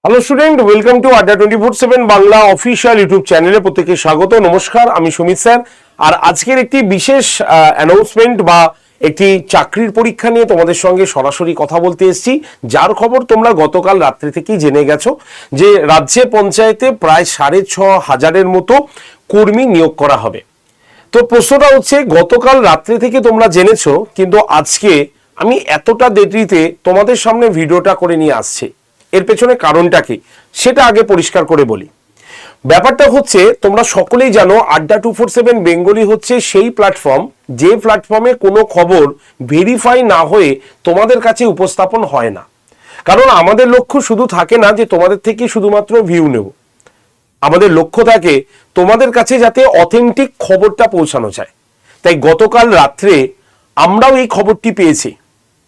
Hello student, welcome to আড্ডা 24/7 Bangla official YouTube চ্যানেলে প্রত্যেককে স্বাগত। নমস্কার, আমি সুমিত স্যার। আর আজকের একটি বিশেষ অ্যানাউন্সমেন্ট বা একটি চাকরির পরীক্ষা নিয়ে তোমাদের সঙ্গে সরাসরি কথা বলতে এসেছি, যার খবর তোমরা গতকাল রাত্রি থেকেই জেনে গেছো যে রাজ্যে পঞ্চায়েতে প্রায় 6,500 মতো কর্মী নিয়োগ করা হবে। তো প্রশ্নটা হচ্ছে, গতকাল রাত্রি থেকে তোমরা জেনেছো, কিন্তু আজকে আমি এতটা দেরিতে তোমাদের সামনে ভিডিওটা করে নিয়ে আসছি। এর পেছনে কারণটা কি সেটা আগে পরিষ্কার করে বলি। ব্যাপারটা হচ্ছে, তোমরা সকলেই জানো আড্ডা 247 বেঙ্গলি হচ্ছে সেই প্ল্যাটফর্ম যে প্ল্যাটফর্মে কোনো খবর ভেরিফাই না হয়ে তোমাদের কাছে উপস্থাপন হয় না। কারণ আমাদের লক্ষ্য শুধু থাকে না যে তোমাদের থেকে শুধুমাত্র ভিউ নেব, আমাদের লক্ষ্য থাকে তোমাদের কাছে যাতে অথেন্টিক খবরটা পৌঁছানো যায়। তাই গতকাল রাত্রে আমরাও এই খবরটি পেয়েছি,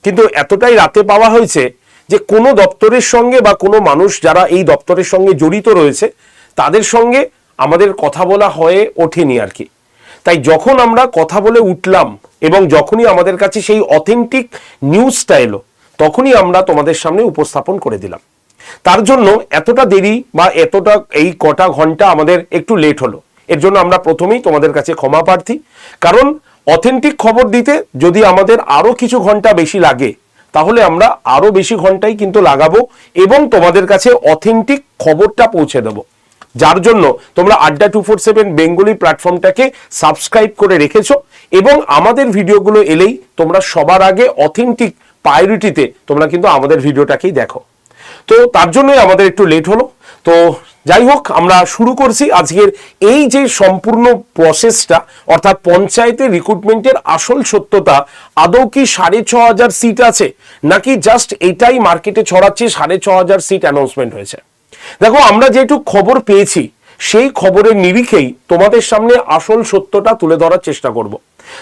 কিন্তু এতটাই রাতে পাওয়া হয়েছে যে কোনো দপ্তরের সঙ্গে বা কোনো মানুষ যারা এই দপ্তরের সঙ্গে জড়িত রয়েছে তাদের সঙ্গে আমাদের কথা বলা হয়ে ওঠেনি আর কি। তাই যখন আমরা কথা বলে উঠলাম এবং যখনই আমাদের কাছে সেই অথেন্টিক নিউজটা এলো, তখনই আমরা তোমাদের সামনে উপস্থাপন করে দিলাম। তার জন্য এতটা দেরি বা এতটা এই কটা ঘন্টা আমাদের একটু লেট হলো, এর জন্য আমরা প্রথমেই তোমাদের কাছে ক্ষমা প্রার্থী। কারণ অথেন্টিক খবর দিতে যদি আমাদের আরো কিছু ঘন্টা বেশি লাগে, তাহলে আমরা আরো বেশি ঘন্টাই কিন্তু লাগাবো এবং তোমাদের কাছে অথেন্টিক খবরটা পৌঁছে দেব। যার জন্য তোমরা আড্ডা 247 বেঙ্গলি প্ল্যাটফর্মটাকে সাবস্ক্রাইব করে রেখেছো এবং আমাদের ভিডিওগুলো এলেই তোমরা সবার আগে অথেন্টিক প্রায়োরিটিতে তোমরা কিন্তু আমাদের ভিডিওটাকেই দেখো। তো তার জন্যই আমাদের একটু লেট হলো। তো যাই হোক, আমরা শুরু করছি আজকের এই যে সম্পূর্ণ প্রসেসটা, অর্থাৎ পঞ্চায়েতের রিক্রুটমেন্টের আসল সত্যতা। আদৌ কি 6,500 সিট আছে, নাকি জাস্ট এটাই মার্কেটে ছড়াচ্ছে 6,500 সিট অ্যানাউন্সমেন্ট হয়েছে? দেখো, আমরা যেটু খবর পেয়েছি সেই খবরের নিরিখেই তোমাদের সামনে আসল সত্যটা তুলে ধরার চেষ্টা করব।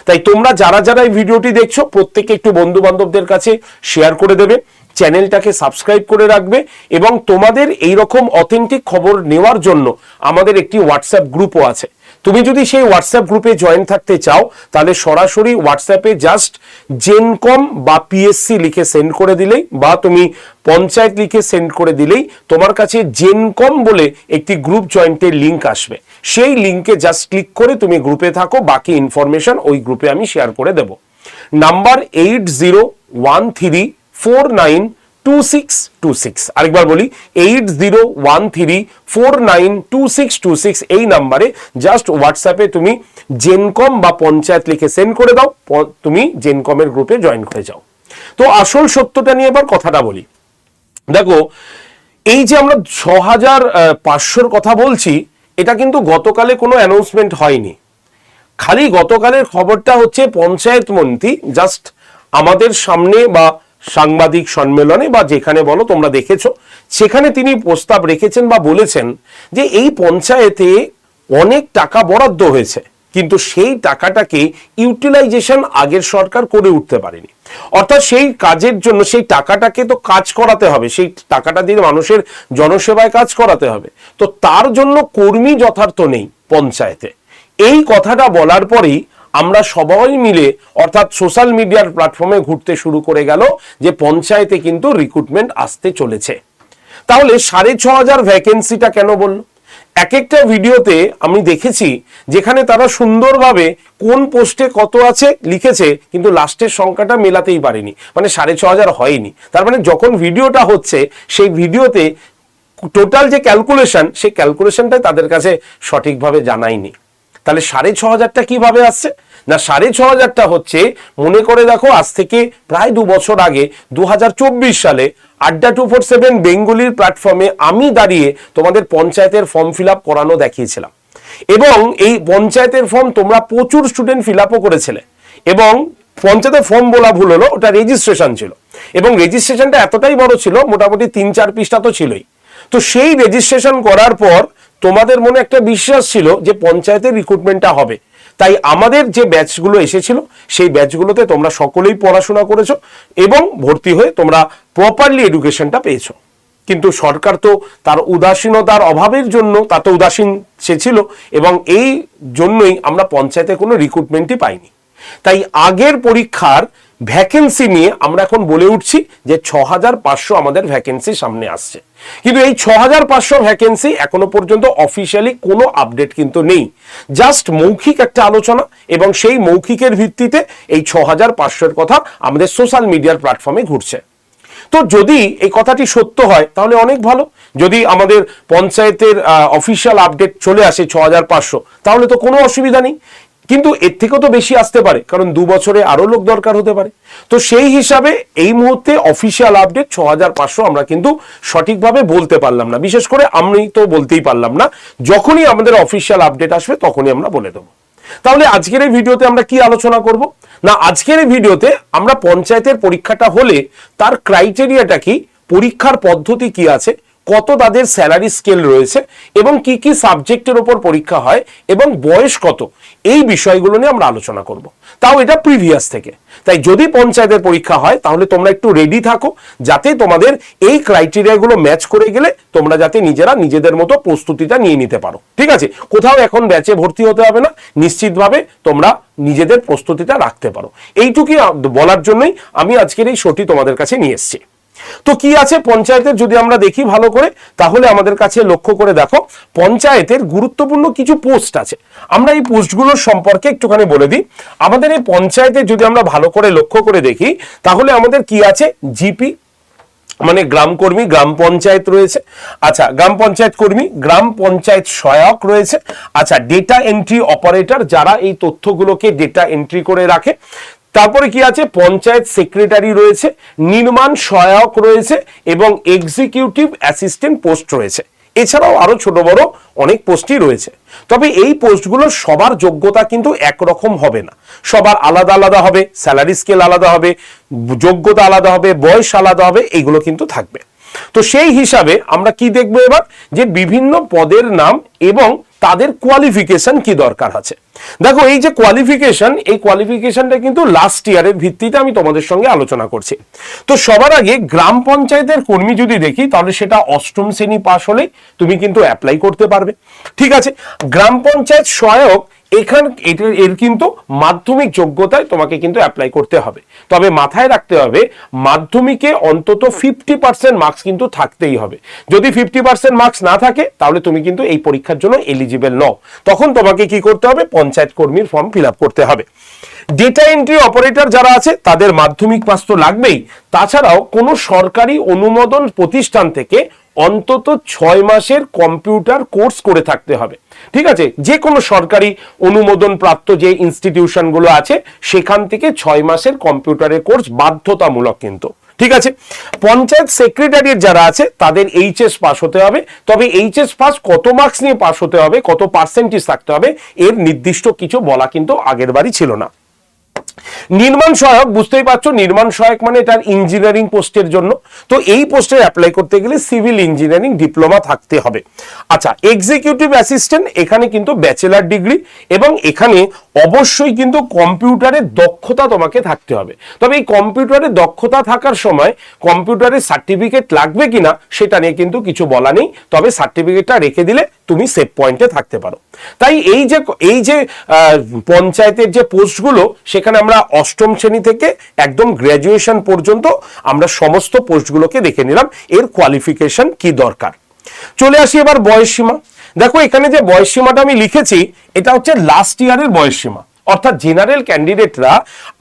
তাই তোমরা যারা যারা এই ভিডিওটি দেখছো, প্রত্যেকে একটু বন্ধু বান্ধবদের কাছে শেয়ার করে দেবে, চ্যানেলটাকে সাবস্ক্রাইব করে রাখবে এবং তোমাদের এই রকম অথেন্টিক খবর নেওয়ার জন্য আমাদের একটি হোয়াটসঅ্যাপ গ্রুপও আছে। তুমি যদি সেই হোয়াটসঅ্যাপ গ্রুপে জয়েন থাকতে চাও, তাহলে সরাসরি হোয়াটসঅ্যাপে জাস্ট জেনকম বা পিএসসি লিখে সেন্ড করে দিলেই, বা তুমি পঞ্চায়েত লিখে সেন্ড করে দিলেই তোমার কাছে জেনকম বলে একটি গ্রুপ জয়েন্টের লিঙ্ক আসবে। সেই লিঙ্কে জাস্ট ক্লিক করে তুমি গ্রুপে থাকো, বাকি ইনফরমেশন ওই গ্রুপে আমি শেয়ার করে দেব। নাম্বার 8013492626। আরেকবার বলি, 8013492626। এই নাম্বারে জাস্ট হোয়াটসঅ্যাপে তুমি জেনকম বা পঞ্চায়েত লিখে সেন্ড করে দাও, তুমি জেনকমের গ্রুপে জয়েন হয়ে যাও। তো আসল সত্যটা নিয়ে এবার কথাটা বলি। দেখো, এই যে আমরা 6,500 কথা বলছি, এটা কিন্তু গতকালে কোনো অ্যানাউন্সমেন্ট হয়নি। খালি গতকালের খবরটা হচ্ছে পঞ্চায়েত মন্ত্রী জাস্ট আমাদের সামনে বা সাংবাদিক সম্মেলনে বা যেখানে বলো তোমরা দেখেছো, সেখানে তিনি প্রস্তাব রেখেছেন বা বলেছেন যে এই পঞ্চায়েতে অনেক টাকা বরাদ্দ হয়েছে, কিন্তু সেই টাকাটাকে ইউটিলাইজেশন আগের সরকার করে উঠতে পারেনি। অর্থাৎ সেই কাজের জন্য সেই টাকাটাকে তো কাজ করাতে হবে, সেই টাকাটা দিয়ে মানুষের জনসেবায় কাজ করাতে হবে। তো তার জন্য কর্মী যথার্থ নেই পঞ্চায়েতে। এই কথাটা বলার পরেই আমরা সবাই মিলে, অর্থাৎ সোশ্যাল মিডিয়ার প্ল্যাটফর্মে ঘুরতে শুরু করে গেল যে পঞ্চায়েতে কিন্তু রিক্রুটমেন্ট আসতে চলেছে। তাহলে 6,500 ভ্যাকেন্সিটা কেন বলল? এক একটা ভিডিওতে আমি দেখেছি যেখানে তারা সুন্দরভাবে কোন পোস্টে কত আছে লিখেছে, কিন্তু লাস্টের সংখ্যাটা মেলাতেই পারেনি, মানে 6,500 হয়নি। তার মানে যখন ভিডিওটা হচ্ছে সেই ভিডিওতে টোটাল যে ক্যালকুলেশন, সেই ক্যালকুলেশনটাই তাদের কাছে সঠিকভাবে জানায়নি। তাহলে 6,500টা কিভাবে আসছে? না, 6,500টা হচ্ছে, মনে করে দেখো, আজ থেকে প্রায় 2 বছর আগে 2024 সালে আড্ডা 247 বেঙ্গলির প্ল্যাটফর্মে আমি দাঁড়িয়ে তোমাদের পঞ্চায়েতের ফর্ম ফিল আপ করানো দেখিয়েছিলাম। এবং এই পঞ্চায়েতের ফর্ম তোমরা প্রচুর স্টুডেন্ট ফিল আপও করেছিলে। এবং পঞ্চায়েতের ফর্ম বলা ভুল হলো, ওটা রেজিস্ট্রেশন ছিল, এবং রেজিস্ট্রেশনটা এতটাই বড় ছিল, মোটামুটি 3-4 পৃষ্ঠা তো ছিলই। তো সেই রেজিস্ট্রেশন করার পর তোমাদের মনে একটা বিশ্বাস ছিল যে পঞ্চায়েতের রিক্রুটমেন্টটা হবে। তাই আমাদের যে ব্যাচগুলো এসেছিল সেই ব্যাচগুলোতে তোমরা সকলেই পড়াশোনা করেছো এবং ভর্তি হয়ে তোমরা প্রপারলি এডুকেশনটা পেয়েছো। কিন্তু সরকার তো তার উদাসীনতার অভাবের জন্য, তা তো উদাসীন সে ছিল, এবং এই জন্যই আমরা পঞ্চায়েতে কোনো রিক্রুটমেন্টই পাইনি। তাই আগের পরীক্ষার ভ্যাকেন্সি নিয়ে আমরা এখন বলে উঠছি যে 6500 আমাদের ভ্যাকেন্সি সামনে আসছে, কিন্তু এই 6500 ভ্যাকেন্সি এখনো পর্যন্ত অফিসিয়ালি কোনো আপডেট কিন্তু নেই, জাস্ট মৌখিক একটা আলোচনা, এবং সেই মৌখিকের ভিত্তিতে এই 6500 কথা আমাদের সোশ্যাল মিডিয়ার প্ল্যাটফর্মে ঘুরছে। তো যদি এই কথাটি সত্য হয় তাহলে অনেক ভালো, যদি আমাদের পঞ্চায়েতের অফিসিয়াল আপডেট চলে আসে 6500, তাহলে তো কোনো অসুবিধা নেই, কিন্তু এর থেকেও তো বেশি আসতে পারে, কারণ 2 বছরে আরো লোক দরকার হতে পারে। তো সেই হিসাবে এই মুহূর্তে অফিসিয়াল আপডেট 6500 আমরা কিন্তু সঠিকভাবে বলতে পারলাম না, বিশেষ করে আমি তো বলতেই পারলাম না, যখনই আমাদের অফিসিয়াল আপডেট আসবে তখনই আমরা বলে দেবো। তাহলে আজকের এই ভিডিওতে আমরা কি আলোচনা করব না, আজকের এই ভিডিওতে আমরা পঞ্চায়েতের পরীক্ষাটা হলে তার ক্রাইটেরিয়াটা কি, পরীক্ষার পদ্ধতি কি আছে, কত তাদের স্যালারি স্কেল রয়েছে, এবং কি কি সাবজেক্টের উপর পরীক্ষা হয়, এবং বয়স কত, এই বিষয়গুলো নিয়ে আমরা আলোচনা করব, তাও এটা প্রিভিয়াস থেকে। তাই যদি পঞ্চায়েতের পরীক্ষা হয় তাহলে তোমরা একটু রেডি থাকো, যাতে তোমাদের এই ক্রাইটেরিয়াগুলো ম্যাচ করে গেলে তোমরা যাতে নিজেরা নিজেদের মতো প্রস্তুতিটা নিয়ে নিতে পারো। ঠিক আছে, কোথাও এখন ব্যাচে ভর্তি হতে হবে না, নিশ্চিতভাবে তোমরা নিজেদের প্রস্তুতিটা রাখতে পারো। এইটুকুই বলার জন্যই আমি আজকের এই শোটি তোমাদের কাছে নিয়ে এসেছি। তো কি আছে পঞ্চায়েতের যদি আমরা দেখি ভালো করে, তাহলে আমাদের কাছে লক্ষ্য করে দেখো পঞ্চায়েতের গুরুত্বপূর্ণ কিছু পোস্ট আছে। আমরা এই পোস্টগুলোর সম্পর্কে একটুখানি বলে দিই। আমাদের এই পঞ্চায়েতে যদি আমরা ভালো করে লক্ষ্য করে দেখি, তাহলে আমাদের কি আছে, জিপি মানে গ্রাম কর্মী, গ্রাম পঞ্চায়েত রয়েছে, আচ্ছা গ্রাম পঞ্চায়েত কর্মী, গ্রাম পঞ্চায়েত সহায়ক রয়েছে, আচ্ছা ডেটা এন্ট্রি অপারেটর, যারা এই তথ্যগুলোকে ডেটা এন্ট্রি করে রাখে, তারপরে কি আছে, পঞ্চায়েত সেক্রেটারি রয়েছে, নির্মাণ সহায়ক রয়েছে, এবং এক্সিকিউটিভ অ্যাসিস্ট্যান্ট পোস্ট রয়েছে। এছাড়াও আরো ছোট বড় অনেক পোস্টই রয়েছে। তবে এই পোস্টগুলোর সবার যোগ্যতা কিন্তু একরকম হবে না, সবার আলাদা আলাদা হবে, স্যালারি স্কেল আলাদা হবে, যোগ্যতা আলাদা হবে, বয়স আলাদা হবে, এইগুলো কিন্তু থাকবে। তো সেই হিসাবে আমরা কি দেখবো এবার, যে বিভিন্ন পদের নাম এবং তাদের কোয়ালিফিকেশন কি দরকার আছে। দেখো এই যে কোয়ালিফিকেশন, এই কোয়ালিফিকেশনটা কিন্তু লাস্ট ইয়ারের ভিত্তিতে আমি তোমাদের সঙ্গে আলোচনা করছি। তো সবার আগে গ্রাম পঞ্চায়েতের কর্মী যদি দেখি, তাহলে সেটা 8ম শ্রেণী পাস হলেই তুমি কিন্তু অ্যাপ্লাই করতে পারবে। ঠিক আছে, গ্রাম পঞ্চায়েত সহায়ক, এর কিন্তু মাধ্যমিক যোগ্যতায় তোমাকে কিন্তু অ্যাপ্লাই করতে হবে। তবে মাথায় রাখতে হবে মাধ্যমিকে অন্তত 50% মার্কস কিন্তু থাকতেই হবে। যদি 50% মার্কস না থাকে তাহলে তুমি কিন্তু এই পরীক্ষার জন্য এলিজিবল নও, তখন তোমাকে কি করতে হবে, পঞ্চায়েত কর্মীর ফর্ম ফিল আপ করতে হবে। ডেটা এন্ট্রি অপারেটর যারা আছে তাদের মাধ্যমিক পাস তো লাগবেই, তাছাড়াও কোনো সরকারি অনুমোদন প্রতিষ্ঠান থেকে অন্তত 6 মাসের কম্পিউটার কোর্স করে থাকতে হবে। ঠিক আছে, যে কোনো সরকারি অনুমোদন প্রাপ্ত যে ইনস্টিটিউশনগুলো আছে সেখান থেকে 6 মাসের কম্পিউটারের কোর্স বাধ্যতামূলক কিন্তু। ঠিক আছে, পঞ্চায়েত সেক্রেটারির যারা আছে তাদের এইচএস পাস হতে হবে। তবে এইচএস পাস কত মার্কস নিয়ে পাস হতে হবে, কত পার্সেন্টেজ থাকতে হবে, এর নির্দিষ্ট কিছু বলা কিন্তু আগের বারই ছিল না। নির্মাণ সহায়ক, বুঝতেই পারছো নির্মাণ সহায়ক মানে এটার ইঞ্জিনিয়ারিং পোস্টের জন্য। তো এই পোস্টে অ্যাপ্লাই করতে গেলে সিভিল ইঞ্জিনিয়ারিং ডিপ্লোমা থাকতে হবে। আচ্ছা এক্সিকিউটিভ অ্যাসিস্ট্যান্ট, এখানে কিন্তু ব্যাচেলার ডিগ্রি, এবং এখানে অবশ্যই কিন্তু কম্পিউটারের দক্ষতা তোমাকে থাকতে হবে। তবে এই কম্পিউটারের দক্ষতা থাকার সময় কম্পিউটারের সার্টিফিকেট লাগবে কিনা সেটা নিয়ে কিন্তু কিছু বলা নেই, তবে সার্টিফিকেটটা রেখে দিলে তুমি সেফ পয়েন্টে থাকতে পারো। তাই এই যে পঞ্চায়েতের যে পোস্টগুলো, সেখানে আমরা 8ম শ্রেণী থেকে একদম গ্র্যাজুয়েশন পর্যন্ত আমরা সমস্ত পোস্টগুলোকে দেখে নিলাম, এর কোয়ালিফিকেশন কি দরকার। চলে আসি এবার বয়স সীমা। দেখো এখানে যে বয়স সীমাটা আমি লিখেছি, এটা হচ্ছে লাস্ট ইয়ারের বয়স সীমা, অর্থাৎ জেনারেল ক্যান্ডিডেটরা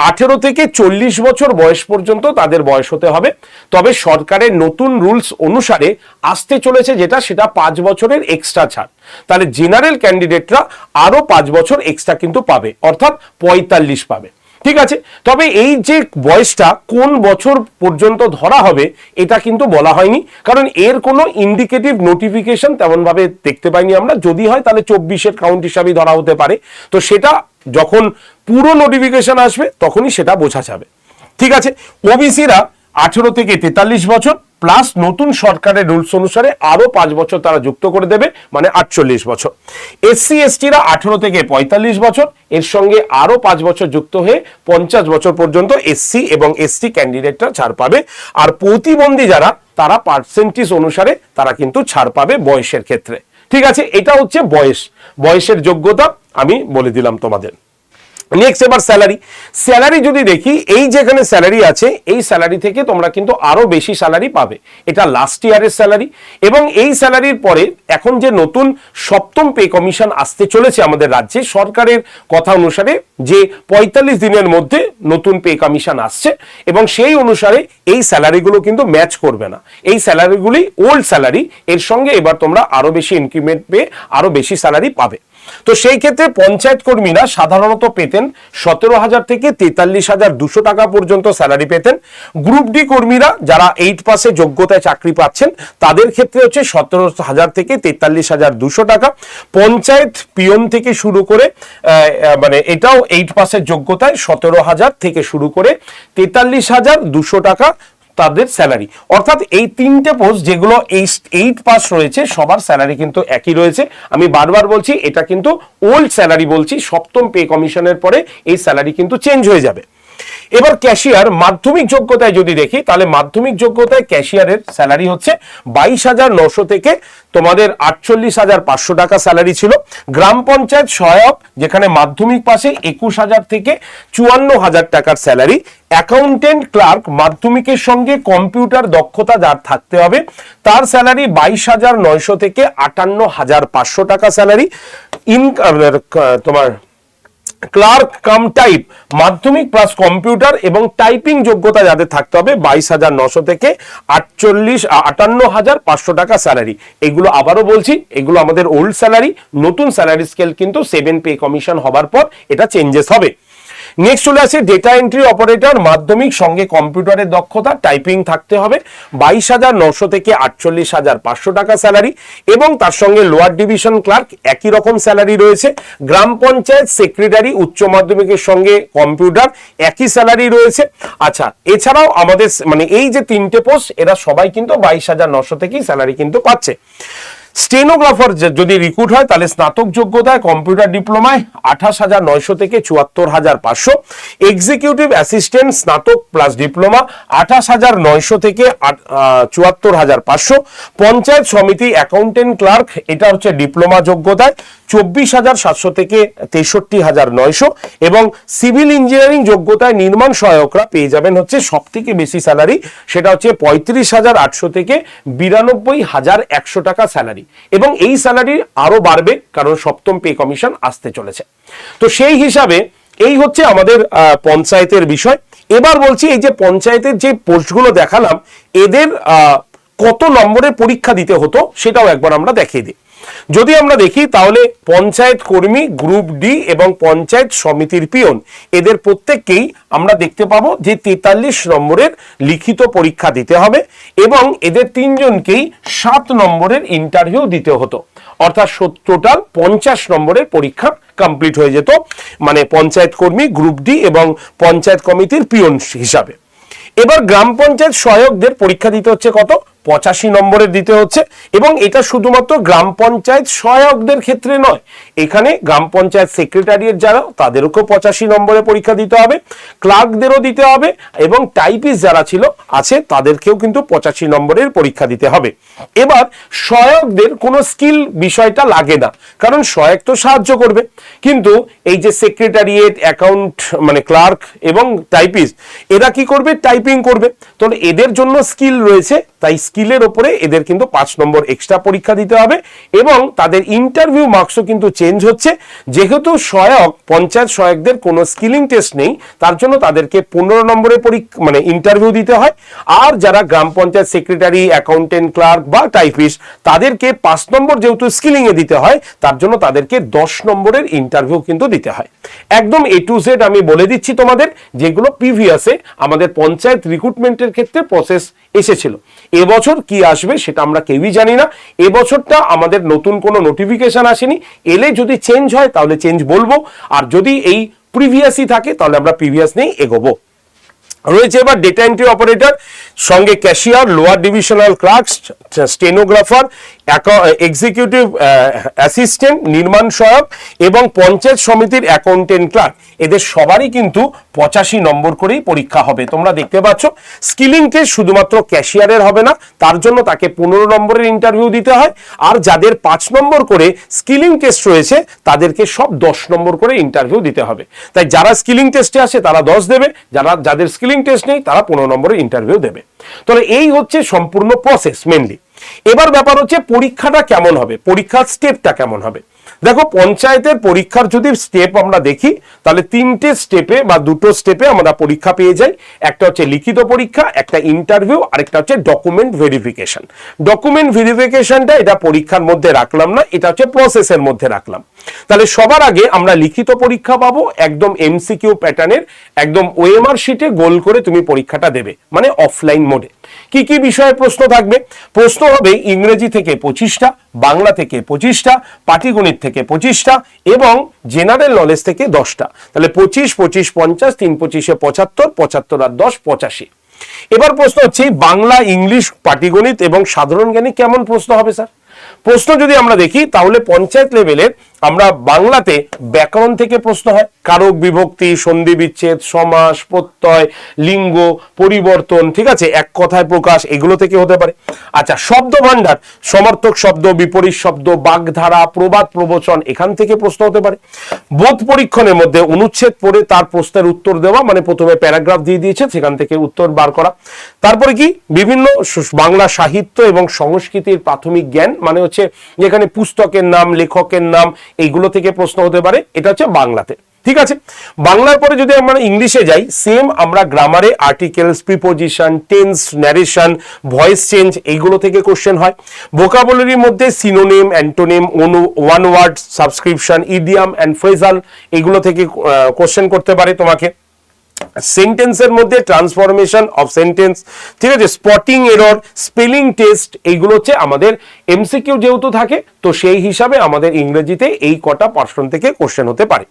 18 থেকে 40 বছর বয়স পর্যন্ত তাদের বয়স হতে হবে। তবে সরকারের নতুন রুলস অনুসারে আসতে চলেছে যেটা, সেটা 5 বছরের এক্সট্রা ছাড়। তাহলে জেনারেল ক্যান্ডিডেটরা আরো 5 বছর এক্সট্রা কিন্তু পাবে, অর্থাৎ 45 পাবে। ঠিক আছে, তবে এই যে বয়সটা কোন বছর পর্যন্ত ধরা হবে এটা কিন্তু বলা হয়নি, কারণ এর কোনো ইন্ডিকেটিভ নোটিফিকেশন তেমন ভাবে দেখতে পাইনি আমরা। যদি হয় তাহলে 24-এর কাউন্ট হিসাবে ধরা হতে পারে, তো সেটা যখন পুরো নোটিফিকেশন আসবে তখনই সেটা বোঝা যাবে। ঠিক আছে, ওবিসিরা 18 থেকে 43 বছর প্লাস নতুন সরকারের রুলস অনুসারে আরো 5 বছর তারা যুক্ত করে দেবে, মানে 48 বছর। এসসি এসটিরা 18 থেকে 45 বছর, এর সঙ্গে আরো 5 বছর যুক্ত হয়ে 50 বছর পর্যন্ত এসসি এবং এসটি ক্যান্ডিডেটরা ছাড় পাবে। আর প্রতিবন্ধী যারা, তারা পার্সেন্টেজ অনুসারে তারা কিন্তু ছাড় পাবে বয়সের ক্ষেত্রে। ঠিক আছে, এটা হচ্ছে বয়সের যোগ্যতা আমি বলে দিলাম তোমাদের। নেক্সট এবার স্যালারি যদি দেখি, এই যেখানে স্যালারি আছে এই স্যালারি থেকে তোমরা কিন্তু আরো বেশি স্যালারি পাবে। এটা লাস্ট ইয়ারের স্যালারি, এবং এই স্যালারির পরে এখন যে নতুন সপ্তম পে কমিশন আসতে চলেছে আমাদের রাজ্যে, সরকারের কথা অনুসারে যে 45 দিনের মধ্যে নতুন পে কমিশন আসছে, এবং সেই অনুসারে এই স্যালারিগুলো কিন্তু ম্যাচ করবে না। এই স্যালারিগুলি ওল্ড স্যালারি, এর সঙ্গে এবার তোমরা আরো বেশি ইনক্রিমেন্ট পেয়ে আরো বেশি স্যালারি পাবে। তো সেই ক্ষেত্রে পঞ্চায়েত কর্মীরা সাধারণত পেতেন 17,000 থেকে 43,200 টাকা পর্যন্ত স্যালারি পেতেন। গ্রুপ ডি কর্মীরা যারা 8 পাসে যোগ্যতায় চাকরি পাচ্ছেন তাদের ক্ষেত্রে হচ্ছে 17,000 থেকে 43,200 টাকা। পঞ্চায়েত পিয়ন থেকে শুরু করে মানে এটাও 8 পাসের যোগ্যতায় 17,000 থেকে শুরু করে 43,200 টাকা তাদের স্যালারি। অর্থাৎ এই তিনটে পোস্ট যেগুলো 8 পাস রয়েছে সবার স্যালারি কিন্তু একই রয়েছে। আমি বারবার বলছি এটা কিন্তু ওল্ড স্যালারি বলছি, সপ্তম পে কমিশনের পরে এই স্যালারি কিন্তু চেঞ্জ হয়ে যাবে। এবার ক্যাশিয়ার মাধ্যমিক যোগ্যতায় যদি দেখি, তাহলে মাধ্যমিক যোগ্যতায় ক্যাশিয়ারের স্যালারি হচ্ছে 22,900 থেকে তোমাদের 48,500 টাকা স্যালারি ছিল। গ্রাম পঞ্চায়েত সহায়ক যেখানে মাধ্যমিক পাশে 21,000 থেকে 54,000 টাকার স্যালারি। অ্যাকাউন্টেন্ট ক্লার্ক মাধ্যমিকের সঙ্গে কম্পিউটার দক্ষতা যার থাকতে হবে তার স্যালারি 22,900 থেকে 58,500 টাকা স্যালারি। তোমার ক্লার্ক কাম টাইপ মাধ্যমিক প্লাস কম্পিউটার এবং টাইপিং যোগ্যতা যাদের থাকতে হবে 22,900 থেকে 58,500 টাকা স্যালারি। এগুলো আবারও বলছি, এগুলো আমাদের ওল্ড স্যালারি। নতুন স্যালারি স্কেল কিন্তু 7 পে কমিশন হবার পর এটা চেঞ্জেস হবে। নেক্সট চলে আসে ডেটা এন্ট্রি অপারেটর মাধ্যমিক সঙ্গে কম্পিউটারের দক্ষতা টাইপিং থাকতে হবে 22,900 থেকে 48,500 টাকা স্যালারি, এবং তার সঙ্গে লোয়ার ডিভিশন ক্লার্ক একই রকম স্যালারি রয়েছে। গ্রাম পঞ্চায়েত সেক্রেটারি উচ্চ মাধ্যমিকের সঙ্গে কম্পিউটার একই স্যালারি রয়েছে। আচ্ছা, এছাড়াও আমাদের মানে এই যে তিনটে পোস্ট এরা সবাই কিন্তু 22,900 থেকেই স্যালারি কিন্তু পাচ্ছে। স্টেনোগ্রাফার যদি রিক্রুট হয় তাহলে স্নাতক যোগ্যতায় কম্পিউটার ডিপ্লোমায় 28,900 থেকে 74,500। এক্সিকিউটিভ অ্যাসিস্ট্যান্ট স্নাতক প্লাস ডিপ্লোমা 28,900 থেকে 74,500। পঞ্চায়েত সমিতি অ্যাকাউন্টেন্ট ক্লার্ক এটা হচ্ছে ডিপ্লোমা যোগ্যতায় 24,700 থেকে 63,900, এবং সিভিল ইঞ্জিনিয়ারিং যোগ্যতায় নির্মাণ সহায়করা পেয়ে যাবেন হচ্ছে সব থেকে বেশি স্যালারি, সেটা হচ্ছে 35,800 থেকে 92,100 টাকা স্যালারি, এবং এই স্যালারি আরো বাড়বে কারণ সপ্তম পে কমিশন আসতে চলেছে। তো সেই হিসাবে এই হচ্ছে আমাদের পঞ্চায়েতের বিষয়। এবার বলছি এই যে পঞ্চায়েতের যে পোস্টগুলো দেখালাম এদের কত নম্বরের পরীক্ষা দিতে হতো সেটাও একবার আমরা দেখিয়ে দিই। যদি আমরা দেখি তাহলে পঞ্চায়েত কর্মী গ্রুপ ডি এবং পঞ্চায়েত সমিতির পিয়ন এদের প্রত্যেককেই আমরা দেখতে পাবো যে 43 নম্বরের লিখিত পরীক্ষা দিতে হবে, এবং এদের তিনজনকেই 7 নম্বরের ইন্টারভিউ দিতে হতো। অর্থাৎ টোটাল 50 নম্বরের পরীক্ষা কমপ্লিট হয়ে যেত, মানে পঞ্চায়েত কর্মী গ্রুপ ডি এবং পঞ্চায়েত কমিটির পিয়ন হিসাবে। এবার গ্রাম পঞ্চায়েত সহায়কদের পরীক্ষা দিতে হচ্ছে কত? 85 নম্বরের দিতে হচ্ছে, এবং এটা শুধুমাত্র গ্রাম পঞ্চায়েত সহায়কদের ক্ষেত্রে নয়, এখানে গ্রাম পঞ্চায়েত সেক্রেটারিয়েট যারা তাদেরকেও 85 নম্বরের পরীক্ষা দিতে হবে, ক্লার্কদেরও দিতে হবে, এবং টাইপিস্ট যারা ছিল আছে তাদেরকেও কিন্তু 85 নম্বরের পরীক্ষা দিতে হবে। এবার সহায়কদের কোনো স্কিল বিষয়টা লাগে না, কারণ সহায়ক তো সাহায্য করবে, কিন্তু এই যে সেক্রেটারিয়েট অ্যাকাউন্ট মানে ক্লার্ক এবং টাইপিস্ট এরা কি করবে? টাইপিং করবে। তো এদের জন্য স্কিল রয়েছে, তাই স্কিলের উপরে এদের কিন্তু 5 নম্বর এক্সট্রা পরীক্ষা দিতে হবে, এবং তাদের ইন্টারভিউ মার্কসও কিন্তু চেঞ্জ হচ্ছে। যেহেতু সহায়ক পঞ্চায়েত সহায়কদের কোনো স্কিলিং টেস্ট নেই তার জন্য তাদেরকে 15 নম্বরের পরীক্ষা মানে ইন্টারভিউ দিতে হয়, আর যারা গ্রাম পঞ্চায়েত সেক্রেটারি অ্যাকাউন্টেন্ট ক্লার্ক বা টাইপিস্ট তাদেরকে 5 নম্বর যেহেতু স্কিলিং এ দিতে হয় তার জন্য তাদেরকে 10 নম্বরের ইন্টারভিউ কিন্তু দিতে হয়। একদম A to Z আমি বলে দিচ্ছি তোমাদের, যেগুলো প্রিভিয়াসে আমাদের পঞ্চায়েত রিক্রুটমেন্টের ক্ষেত্রে প্রসেস এসেছিল। এবছর কি আসবে সেটা আমরা কেউই জানি না। এবছরটা আমাদের নতুন কোনো নোটিফিকেশন আসেনি, এলে যদি চেঞ্জ হয় তাহলে চেঞ্জ বলবো, আর যদি এই প্রিভিয়াসই থাকে তাহলে আমরা প্রিভিয়াস নিয়েই এগোবো। রয়েছে এবার ডেটা এন্ট্রি অপারেটর, সঙ্গে cashier, lower divisional clerk, stenographer, executive assistant, নির্মাণ সহায়ক এবং পঞ্চায়েত সমিতির অ্যাকাউন্টেন্ট ক্লার্ক, এদের সবারই কিন্তু 85 নম্বর করেই পরীক্ষা হবে। তোমরা দেখতে পাচ্ছ স্কিলিং টেস্ট শুধুমাত্র ক্যাশিয়ারের হবে না, তার জন্য তাকে 15 নম্বরের ইন্টারভিউ দিতে হয়, আর যাদের 5 নম্বর করে স্কিলিং টেস্ট রয়েছে তাদেরকে সব 10 নম্বর করে ইন্টারভিউ দিতে হবে। তাই যারা স্কিলিং টেস্টে আসে তারা 10 দেবে, যাদের স্কিলিং টেস্ট নেই তারা 15 নম্বরের ইন্টারভিউ দেবে। তাহলে এই হচ্ছে সম্পূর্ণ প্রসেস মেনলি। এবার ব্যাপার হচ্ছে পরীক্ষাটা কেমন হবে, পরীক্ষার স্টেপটা কেমন হবে। দেখো পঞ্চায়েতের পরীক্ষার যদি স্টেপ আমরা দেখি তাহলে 3টে স্টেপে বা 2টো স্টেপে আমরা পরীক্ষা পেয়ে যাই। একটা হচ্ছে লিখিত পরীক্ষা, একটা ইন্টারভিউ, আর একটা হচ্ছে ডকুমেন্ট ভেরিফিকেশন। ডকুমেন্ট ভেরিফিকেশনটা এটা পরীক্ষার মধ্যে রাখলাম না, এটা হচ্ছে প্রসেসের মধ্যে রাখলাম। তাহলে সবার আগে আমরা লিখিত পরীক্ষা পাবো, একদম এমসিকিউ প্যাটার্নের, একদম ওএমআর শিটে গোল করে তুমি পরীক্ষাটা দেবে, মানে অফলাইন মোডে। কি কি বিষয়ে প্রশ্ন থাকবে? প্রশ্ন হবে ইংরেজি থেকে 25টা, বাংলা থেকে 25টা, পাটিগণিত থেকে 25টা এবং জেনারেল নলেজ থেকে 10টা। তাহলে 25, 25, 50, 3 25 75, 75 আর 10 85। এবার প্রশ্ন হচ্ছে বাংলা, ইংলিশ, পাটিগণিত এবং সাধারণ জ্ঞানে কেমন প্রশ্ন হবে স্যার? প্রশ্ন যদি আমরা দেখি তাহলে পঞ্চায়েত লেভেলের আমরা বাংলাতে ব্যাকরণ থেকে প্রশ্ন হয়, কারক বিভক্তি, সন্ধি বিচ্ছেদ, সমাস, প্রত্যয়, লিঙ্গ পরিবর্তন, ঠিক আছে, এক কথায় প্রকাশ, এগুলো থেকে হতে পারে। আচ্ছা, শব্দ ভান্ডার, সমার্থক শব্দ, বিপরীত শব্দ, বাগধারা, প্রবাদ, প্রবচন, এখান থেকে প্রশ্ন হতে পারে। বোধ পরীক্ষণের মধ্যে অনুচ্ছেদ পড়ে তার প্রশ্নের উত্তর দেওয়া, মানে প্রথমে প্যারাগ্রাফ দিয়ে দিয়েছে সেখান থেকে উত্তর বার করা। তারপরে কি বিভিন্ন বাংলা সাহিত্য এবং সংস্কৃতির প্রাথমিক জ্ঞান, মানে হচ্ছে যেখানে পুস্তকের নাম, লেখকের নাম, এইগুলো থেকে প্রশ্ন হতে পারে। এটা হচ্ছে বাংলাতে, ঠিক আছে। বাংলার পরে যদি আমরা ইংলিশে যাই, সেম আমরা গ্রামারে articles, preposition, tense, narration, voice change, এইগুলো থেকে কোশ্চেন হয়। ভোকাবুলারির মধ্যে synonym, antonym, one word, subscription, idiom and phrasal, এইগুলো থেকে কোশ্চেন করতে পারে তোমাকে। সেন্টেন্সের মধ্যে ট্রান্সফরমেশন অফ সেন্টেন্স, ঠিক আছে, স্পটিং এরর, স্পেলিং টেস্ট, এইগুলো হচ্ছে আমাদের এমসিকিউ যেহেতু থাকে, তো সেই হিসাবে আমাদের ইংরেজিতে এই কটা পার্সন থেকে কোশ্চেন হতে পারে।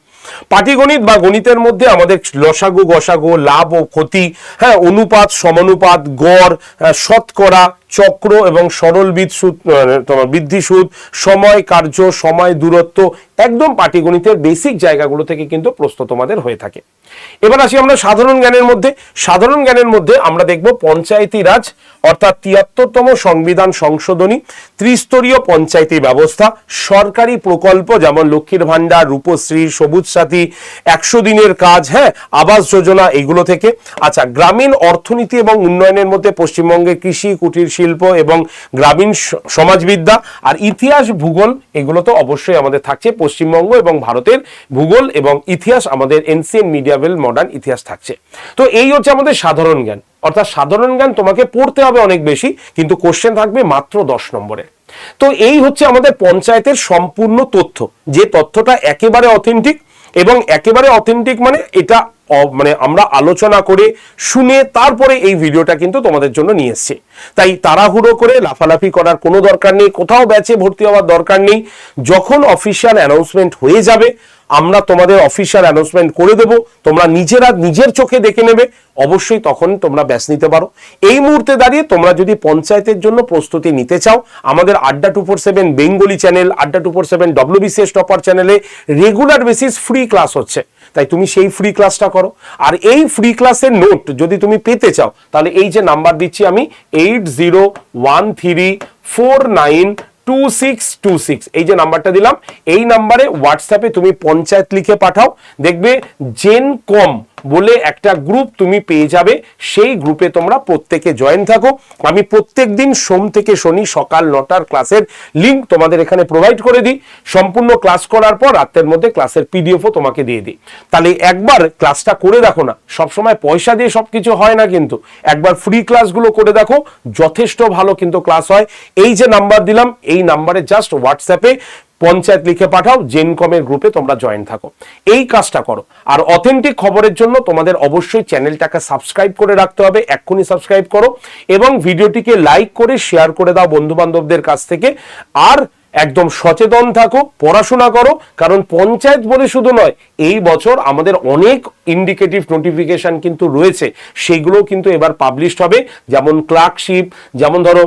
পাটিগণিত বা গণিতের মধ্যে আমাদের লসাগু, গসাগু, লাভ ও ক্ষতি, হ্যাঁ, অনুপাত, সমানুপাত, গড়, শতকরা, চক্র এবং সরলবিদ সুদ, তোমার বৃদ্ধি সুদ, সময়, কার্য, সময়, দূরত্ব, একদম পাটিগণিতের বেসিক জায়গাগুলো থেকে কিন্তু প্রশ্ন তোমাদের হয়ে থাকে। এবার আসি আমরা সাধারণ জ্ঞানের মধ্যে। সাধারণ জ্ঞানের মধ্যে আমরা দেখব পঞ্চায়েতি রাজ অর্থাৎ 73তম সংবিধান সংশোধনী, ত্রিস্তরীয় পঞ্চায়েতি ব্যবস্থা, সরকারি প্রকল্প যেমন লক্ষ্মীর ভান্ডার, রূপশ্রী, সবুজ সাথী, 100 দিনের কাজ, হ্যাঁ, আবাস যোজনা, এগুলো থেকে। আচ্ছা, গ্রামীণ অর্থনীতি এবং উন্নয়নের মধ্যে পশ্চিমবঙ্গের কৃষি, কুটির শিল্প এবং গ্রামীণ সমাজবিদ্যা, আর ইতিহাস, ভূগোল, এগুলো তো অবশ্যই আমাদের থাকছে। পশ্চিমবঙ্গ এবং ভারতের ভূগোল এবং ইতিহাস, আমাদের এনসিয়েন্ট, মিডিয়াভেল, মডার্ন ইতিহাস থাকছে। তো এই হচ্ছে আমাদের সাধারণ জ্ঞান, অর্থাৎ সাধারণ জ্ঞান তোমাকে পড়তে হবে অনেক বেশি, কিন্তু কোশ্চেন থাকবে মাত্র 10 নম্বরের। তো এই হচ্ছে আমাদের পঞ্চায়েতের সম্পূর্ণ তথ্য, যে তথ্যটা একেবারে অথেন্টিক। এবং একেবারে অথেন্টিক মানে এটা মানে আমরা আলোচনা করে শুনে তারপরে এই ভিডিওটা কিন্তু তোমাদের জন্য নিয়ে এসেছি। তাই তাড়াহুড়ো করে লাফালাফি করার কোনো দরকার নেই, কোথাও ব্যাচে ভর্তি হওয়ার দরকার নেই। যখন অফিসিয়াল অ্যানাউন্সমেন্ট হয়ে যাবে আমরা তোমাদের অফিসিয়াল অ্যানাউন্সমেন্ট করে দেব, তোমরা নিজেরা নিজের চোখে দেখে নেবে, অবশ্যই তখন তোমরা ব্যাচ নিতে পারো। এই মুহূর্তে দাঁড়িয়ে তোমরা যদি পঞ্চায়েতের জন্য প্রস্তুতি নিতে চাও, আমাদের আড্ডা 247 বেঙ্গলি চ্যানেল, আড্ডা 247 WBCS টপার চ্যানেলে রেগুলার বেসিস ফ্রি ক্লাস হচ্ছে, তাই তুমি সেই ফ্রি ক্লাসটা করো। আর এই ফ্রি ক্লাসের নোট যদি তুমি পেতে চাও তাহলে এই যে নাম্বার দিচ্ছি আমি 8013492626, এই যে নাম্বারটা দিলাম, এই নাম্বারে হোয়াটসঅ্যাপে তুমি পঞ্চায়েত লিখে পাঠাও, দেখবে জেনকম বলে একটা গ্রুপ তুমি পেয়ে যাবে। সেই গ্রুপে তোমরা প্রত্যেকে জয়েন থাকো। আমি প্রত্যেক দিন সোম থেকে শনি সকাল 9টার ক্লাসের লিঙ্ক তোমাদের এখানে প্রোভাইড করে দিই। সম্পূর্ণ ক্লাস করার পর রাতের মধ্যে ক্লাসের পিডিএফও তোমাকে দিয়ে দিই। তাহলে একবার ক্লাসটা করে দেখো না, সবসময় পয়সা দিয়ে সবকিছু হয় না, কিন্তু একবার ফ্রি ক্লাসগুলো করে দেখো, যথেষ্ট ভালো কিন্তু ক্লাস হয়। এই যে নাম্বার দিলাম, এই নাম্বারে জাস্ট হোয়াটসঅ্যাপে পঞ্চায়েত লিখে পাঠাও, জেনকমের গ্রুপে তোমরা জয়েন থাকো, এই কাজটা করো। আর অথেন্টিক খবরের জন্য তোমাদের অবশ্যই চ্যানেলটাকে সাবস্ক্রাইব করে রাখতে হবে, এক্ষুনি সাবস্ক্রাইব করো এবং ভিডিওটিকে লাইক করে শেয়ার করে দাও বন্ধু বান্ধবদের কাছ থেকে। আর একদম সচেতন থাকো, পড়াশোনা করো, কারণ পঞ্চায়েত বলে শুধু নয়, এই বছর আমাদের অনেক ইন্ডিকেটিভ নোটিফিকেশন কিন্তু রয়েছে, সেগুলো কিন্তু এবার পাবলিশড হবে। যেমন ক্লার্কশিপ, যেমন ধরো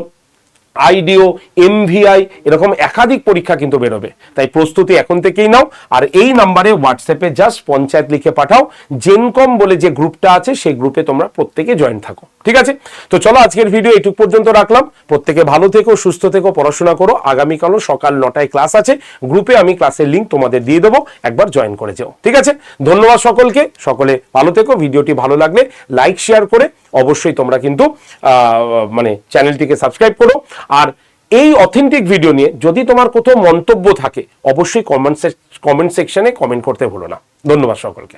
আইডিও, এমভিআই, এরকম একাধিক পরীক্ষা কিন্তু বেরোবে। তাই প্রস্তুতি এখন থেকেই নাও। আর এই নাম্বারে হোয়াটসঅ্যাপে জাস্ট পঞ্চায়েত লিখে পাঠাও। জেনকম বলে যে গ্রুপটা আছে সেই গ্রুপে তোমরা প্রত্যেকে জয়েন থাকো, ঠিক আছে? তো চলো আজকের ভিডিও এইটুক পর্যন্ত রাখলাম। প্রত্যেকে ভালো থেকো, সুস্থ থেকো, পড়াশোনা করো। আগামীকালও সকাল 9টায় ক্লাস আছে, গ্রুপে আমি ক্লাসের লিঙ্ক তোমাদের দিয়ে দেবো, একবার জয়েন করে যাও, ঠিক আছে? ধন্যবাদ সকলকে, সকলে ভালো থেকো। ভিডিওটি ভালো লাগলে লাইক শেয়ার করে অবশ্যই তোমরা কিন্তু মানে চ্যানেলটিকে সাবস্ক্রাইব করো। আর এই অথেন্টিক ভিডিও নিয়ে যদি তোমার কোথাও মন্তব্য থাকে, অবশ্যই কমেন্ট সেকশনে কমেন্ট করতে ভুলো না। ধন্যবাদ সকলকে।